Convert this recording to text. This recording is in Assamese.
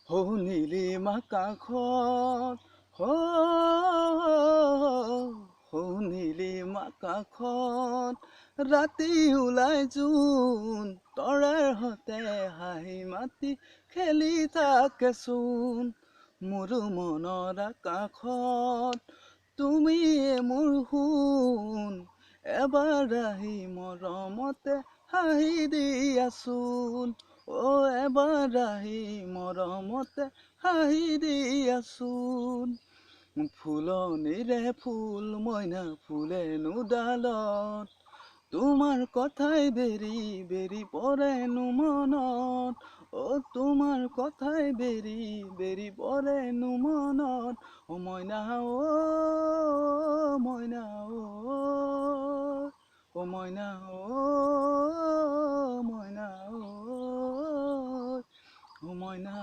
নীলিম আকাশত নীলিম আকাশত ৰাতি ওলাই জোন তৰাৰ সতে হাঁহি মাতি খেলি থাকেচোন মোৰ মনৰ আকাশত তুমিয়ে মোৰ সোণ এবাৰ আহি মৰমতে হাঁহি দিয়াচোন এবাৰ আহি মৰমতে হাঁহি দিয়াচোন ফুলনিৰে ফুল মইনা ফুলেনো ডালত তোমাৰ কথাই বেৰি বেৰি পৰেনো মনত তোমাৰ কথাই বেৰি বেৰি পৰেনো মনত মইনা মইনা মইনা মইনা মইনা